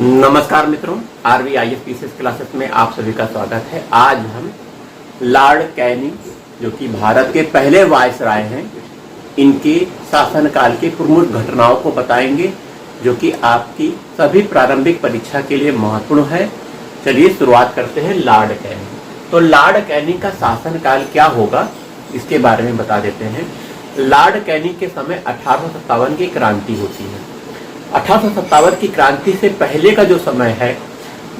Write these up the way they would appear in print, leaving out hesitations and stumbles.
नमस्कार मित्रों, RVIF PCS classes में आप सभी का स्वागत है। आज हम लॉर्ड कैनिंग जो कि भारत के पहले वायसराय हैं, इनके शासनकाल की प्रमुख घटनाओं को बताएंगे जो कि आपकी सभी प्रारंभिक परीक्षा के लिए महत्वपूर्ण है। चलिए शुरुआत करते हैं लॉर्ड कैनिंग। तो लॉर्ड कैनिंग का शासनकाल क्या होगा इसके बारे में बता देते हैं। लॉर्ड कैनिंग के समय 1857 की क्रांति होती है। 1857 की क्रांति से पहले का जो समय है,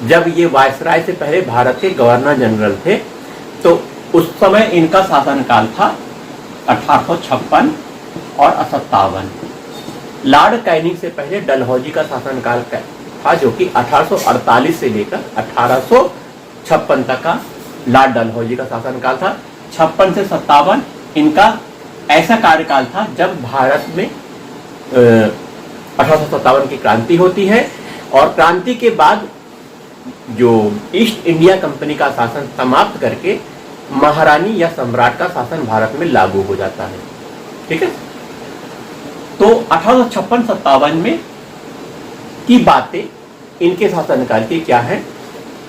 जब ये वायसराय से पहले भारत के गवर्नर जनरल थे, तो उस समय इनका शासनकाल था 1856 और 57। लॉर्ड कैनिंग से पहले डलहौजी का शासनकाल था जो कि 1848 से लेकर 1856 तक का लॉर्ड डलहौजी का शासनकाल था। 56 से 57 इनका ऐसा कार्यकाल था जब भारत में 1857 की क्रांति होती है और क्रांति के बाद जो ईस्ट इंडिया कंपनी का शासन समाप्त करके महारानी या सम्राट का शासन भारत में लागू हो जाता है। ठीक है, तो 1856-57 में की बातें इनके शासनकाल की क्या है,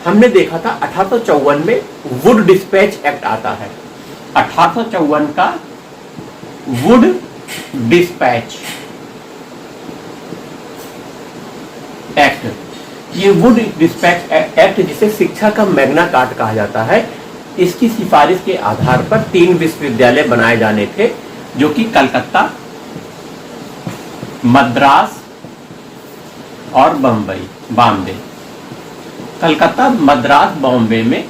हमने देखा था। 1854 में वुड डिस्पैच एक्ट आता है। 1854 का वुड डिस्पैच एक्ट, ये वुड डिस्पैच एक्ट जिसे शिक्षा का मैग्ना कार्टा कहा जाता है, इसकी सिफारिश के आधार पर 3 विश्वविद्यालय बनाए जाने थे जो कि कलकत्ता, मद्रास और बॉम्बे। कलकत्ता, मद्रास, बॉम्बे में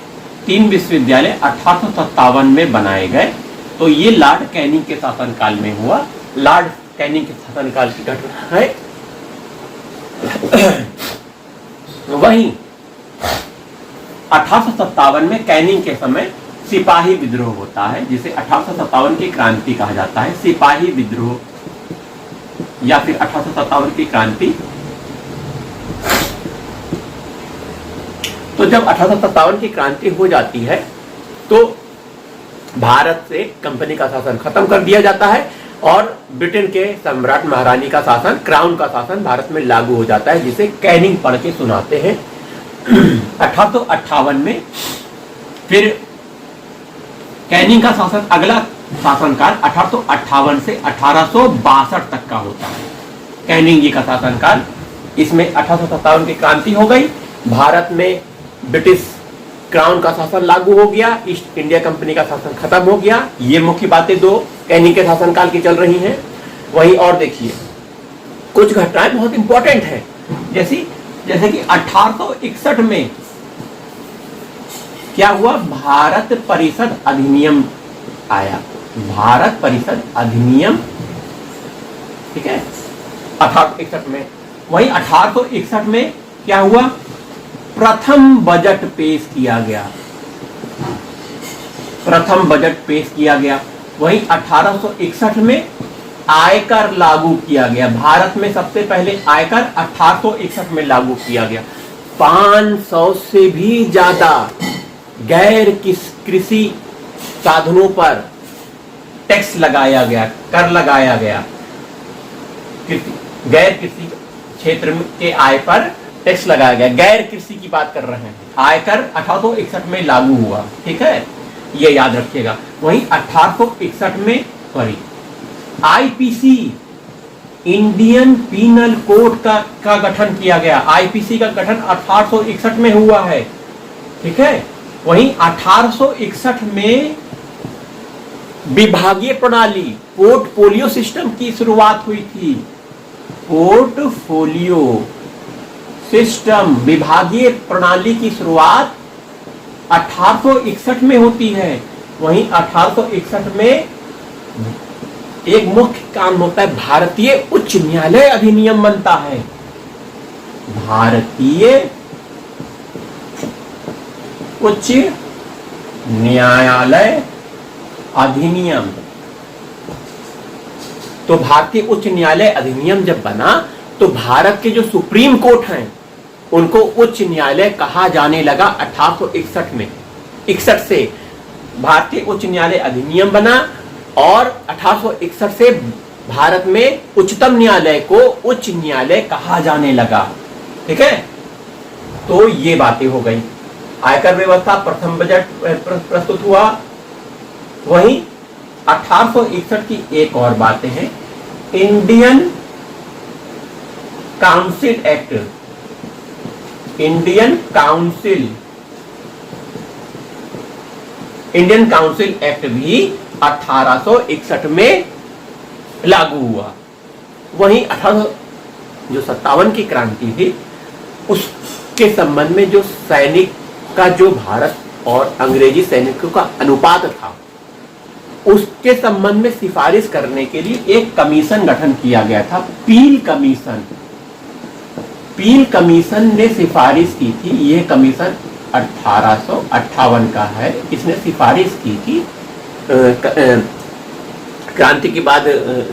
3 विश्वविद्यालय 1857 में बनाए गए। तो ये लॉर्ड कैनिंग के शासनकाल में हुआ। लॉर्ड कैनिंग के शासनकाल की घटना है। वहीं 1857 में कैनिंग के समय सिपाही विद्रोह होता है, जिसे 1857 की क्रांति कहा जाता है। सिपाही विद्रोह या फिर 1857 की क्रांति। तो जब 1857 की क्रांति हो जाती है तो भारत से कंपनी का शासन खत्म कर दिया जाता है और ब्रिटेन के सम्राट महारानी का शासन, क्राउन का शासन भारत में लागू हो जाता है, जिसे कैनिंग पढ़ के सुनाते हैं। 1858 में फिर कैनिंग का शासन, अगला शासनकाल 1858 से 1862 तक का होता है। कैनिंग जी का शासनकाल, इसमें 1857 की क्रांति हो गई, भारत में ब्रिटिश क्राउन का शासन लागू हो गया, ईस्ट इंडिया कंपनी का शासन खत्म हो गया। ये मुख्य बातें 2 कैनिंग के शासनकाल की चल रही हैं। वहीं और देखिए कुछ घटनाएं बहुत इंपॉर्टेंट हैं, जैसे कि 1861 में क्या हुआ, भारत परिषद अधिनियम आया। भारत परिषद अधिनियम, ठीक है, 1861 में। वहीं 1861 में क्या हुआ, प्रथम बजट पेश किया गया। प्रथम बजट पेश किया गया। वहीं 1861 में आयकर लागू किया गया। भारत में सबसे पहले आयकर 1861 में लागू किया गया। 500 से भी ज्यादा गैर कृषि साधनों पर टैक्स लगाया गया, कर लगाया गया। गैर कृषि क्षेत्र के आय पर टैक्स लगाया गया। गैर कृषि की बात कर रहे हैं। आयकर 1861 में लागू हुआ। ठीक है, ये याद रखिएगा। वहीं 1861 में आईपीसी, इंडियन पीनल कोड का गठन किया गया। आईपीसी का गठन 1861 में हुआ है। ठीक है, वहीं 1861 में विभागीय प्रणाली, पोर्टफोलियो सिस्टम की शुरुआत हुई थी। पोर्टफोलियो सिस्टम, विभागीय प्रणाली की शुरुआत 1861 में होती है। वहीं 1861 में एक मुख्य काम होता है, भारतीय उच्च न्यायालय अधिनियम बनता है। भारतीय उच्च न्यायालय अधिनियम। तो भारतीय उच्च न्यायालय अधिनियम जब बना तो भारत के जो सुप्रीम कोर्ट हैं उनको उच्च न्यायालय कहा जाने लगा। 1861 में 61 से भारतीय उच्च न्यायालय अधिनियम बना और 1861 से भारत में उच्चतम न्यायालय को उच्च न्यायालय कहा जाने लगा। ठीक है, तो ये बातें हो गई। आयकर व्यवस्था प्रथम बजट प्रस्तुत हुआ। वहीं 1861 की एक और बातें हैं, Indian council act, Indian council act भी 1861 में लागू हुआ। वहीं 1857 की क्रांति थी, उसके संबंध में जो सैनिक का जो भारत और अंग्रेजी सैनिकों का अनुपात था, उसके संबंध में सिफारिश करने के लिए एक कमीशन गठन किया गया था, पील कमीशन। पील कमीशन ने सिफारिश की थी, यह कमीशन 1858 का है। इसने सिफारिश की थी, क्रांति के बाद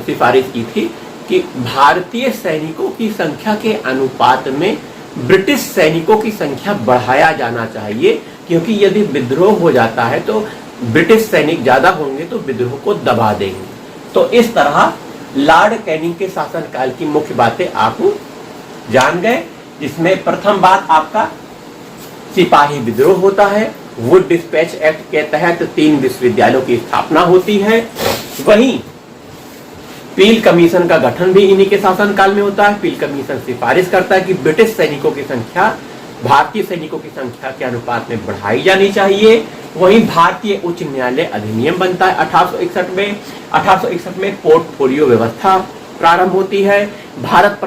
सिफारिश की थी कि भारतीय सैनिकों की संख्या के अनुपात में ब्रिटिश सैनिकों की संख्या बढ़ाया जाना चाहिए, क्योंकि यदि विद्रोह हो जाता है तो ब्रिटिश सैनिक ज्यादा होंगे तो विद्रोह को दबा देंगे। तो इस तरह लॉर्ड कैनिंग के शासनकाल की मुख्य बातें आप जान गए, जिसमें प्रथम बात आपका सिपाही विद्रोह होता है। वुड डिस्पैच एक्ट के तहत 3 विश्वविद्यालयों की स्थापना होती है। वहीं पील कमीशन का गठन भी इन्हीं के शासनकाल में होता है। पील कमीशन सिफारिश करता है कि ब्रिटिश सैनिकों की संख्या भारतीय सैनिकों की संख्या के अनुपात में बढ़ाई जानी चाहिए। वहीं भारतीय उच्च न्यायालय अधिनियम बनता है 1861 में। 1861 में पोर्टफोलियो व्यवस्था प्रारंभ होती है। भारत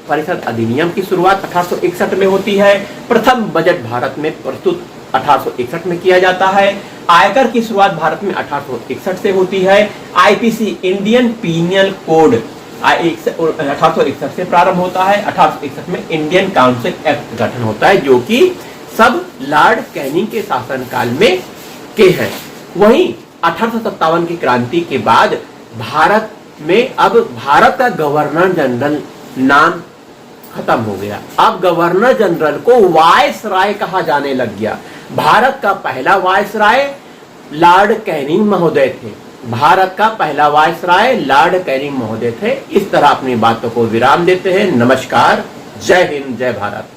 परिषद अधिनियम की शुरुआत 1861 में होती है। प्रथम बजट भारत में प्रस्तुत 1861 में किया जाता है। आयकर की शुरुआत भारत में 1861 से होती है। आईपीसी इंडियन पीनल कोड 1861 से प्रारंभ होता है। 1861 में इंडियन काउंसिल एक्ट गठन होता है, जो कि सब लॉर्ड कैनिंग के शासनकाल में के हैं। वहीं 1857 की क्रांति के बाद भारत में अब भारत का गवर्नर जनरल नाम खत्म हो गया। अब गवर्नर जनरल को वायसराय कहा जाने लग गया। भारत का पहला वायसराय लॉर्ड कैनिंग महोदय थे। भारत का पहला वायसराय लॉर्ड कैनिंग महोदय थे। इस तरह अपनी बातों को विराम देते हैं। नमस्कार, जय हिंद, जय भारत।